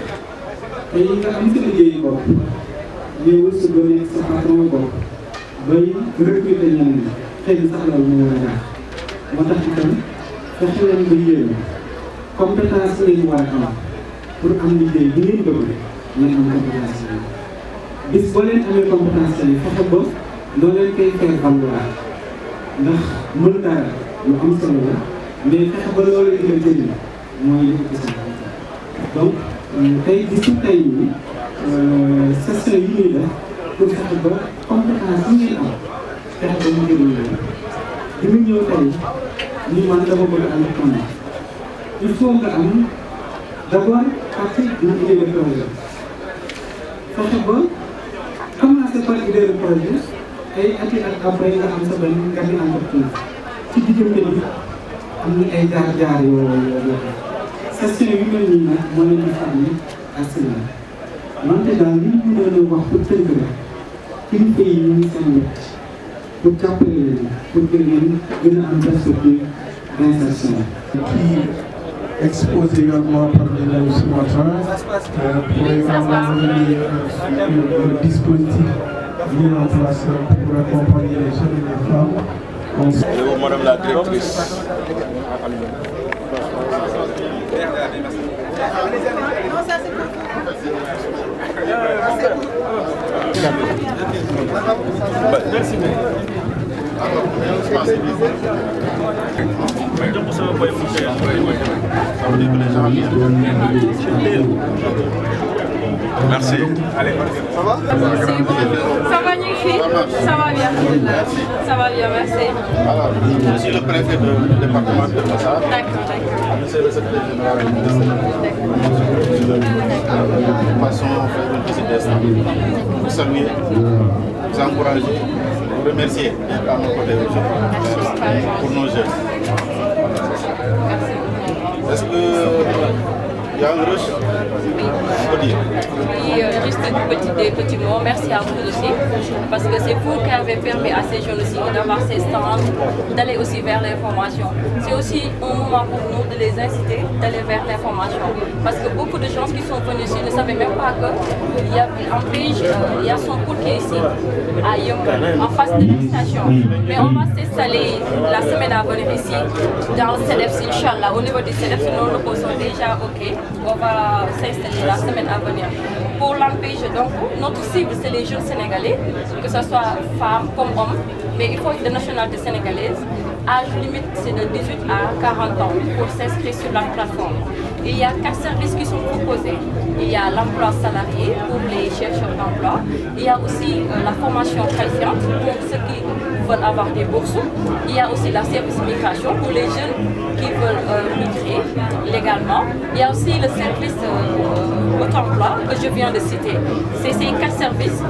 tey nga am sa liggéey bopp ñëwul sa ba nekk sa patron bopp bay recruter ñeneen ñi xëy na sax loolu moo war a ñaax moo tax itam fexe leen ba yéen compétence yi ngeen war a am pour am liggéey bi ngeen bëgg ngeen am compétence yi bis boo leen amee compétence yi fexe ba doo leen koy faire valoir ndax mën dara lu am solo la mais fexe ba loolu di la jëriñ mooy li ko gis donc tey gisu tey nii session yi ñuy def pour fexe ba compétence yi ngeen am fexe ba mu jëriñ leen bi mu ñëw tey ni man dama bëgg entrepreneur il faut nga am d'abord partie d'une idée de projet fexe ba commencer par idée de projet ay ati ak après nga am sa benn nga di entreprise ci diggante bi am na ay jaar-jaar yoo session yu mel nii nag moo leen di former assuré wante daal li ñu mën a wax pour tënk la kilifa yi ñu ngi seen wet pour jàppale leen pour que ngeen gën a am perspective d'insertion. Qui expose également parmi nous ce matin pour également revenir sur le dispositif mis en place pour accompagner les jeunes et les femmes. Madame la directrice. Merci. Merci. Allez, ça va? Ça va, Nifi? Ça va bien. Ça va bien, merci. Alors, je suis le préfet du département de Massar. D'accord. Monsieur le secrétaire général du ministère. Nous passons faire une visite d'instant. Vous saluer, vous encourager, vous remercier d'être à nos côtés aujourd'hui pour nos jeunes. Est-ce qu'il y a un rush? Oui, juste des petits mots. Merci à vous aussi, parce que c'est vous qui avez permis à ces jeunes aussi d'avoir ces stands, d'aller aussi vers l'information. C'est aussi un moment pour nous de les inciter d'aller vers l'information, parce que beaucoup de gens qui sont venus ici ne savaient même pas qu'il y a un page, il y a son cours qui est ici, à Yom, en face de la station. Mais on va s'installer la semaine à venir ici, dans le CEDEPS, Inch'Allah. Au niveau du CEDEPS, nos locaux sont déjà OK. On va s'installer la semaine à venir. Pour l'empêche, donc, notre cible, c'est les jeunes Sénégalais, que ce soit femmes comme hommes, mais il faut être de nationalité sénégalaise. Âge limite, c'est de 18 à 40 ans pour s'inscrire sur la plateforme. Il y a 4 services qui sont proposés. Il y a l'emploi salarié pour les chercheurs d'emploi. Il y a aussi la formation qualifiante pour ceux qui veulent avoir des bourses. Il y a aussi la service migration pour les jeunes qui veulent migrer légalement. Il y a aussi le service auto-emploi que je viens de citer. C'est ces 4 services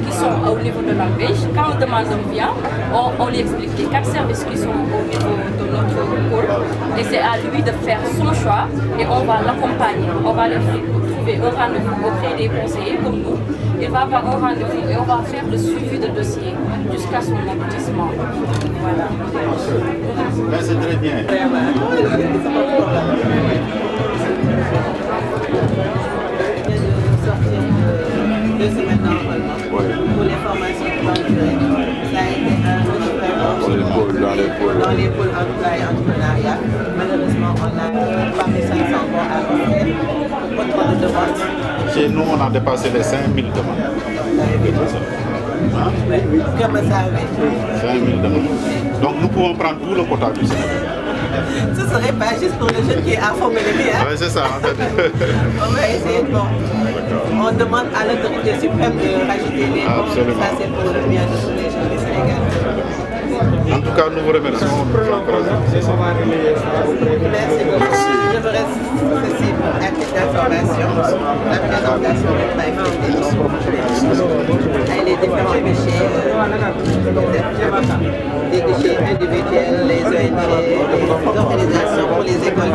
qui sont au niveau de l'embauche. Quand le demandeur vient, on lui explique les 4 services qui sont au niveau de notre pôle. Et c'est à lui de faire son choix et on va l'accompagner. On va lui trouver un rendez-vous auprès des conseillers comme nous. Il va avoir un rendez-vous et on va faire le suivi de dossier jusqu'à son aboutissement. Voilà. Ben, c'est très bien. Deux semaines d'enrôlement pour les formations de longue durée. Ça a été un super dans les pôles emploi et entrepreneuriat. Malheureusement, on a parmi 500 bons à refaire. Pas trop de demandes. Chez nous, on a dépassé les 5000 demandes. Hein? Oui, comme ça, oui. 5000 demandes. Donc nous pouvons prendre tout le quota du Sénégal. Ce ne serait pas juste pour le jeune qui est à former le bien. Oui, c'est ça, en fait. On va essayer de voir. On demande à l'autorité suprême de rajouter les bons. Absolument. Ça, c'est pour le bien de tous les jeunes du Sénégal. En tout cas, nous vous remercions. Merci beaucoup. Je vous reste ceci pour un peu d'information. La présentation de et les différents guichets, des guichets individuels, les ONG, les organisations pour les écoles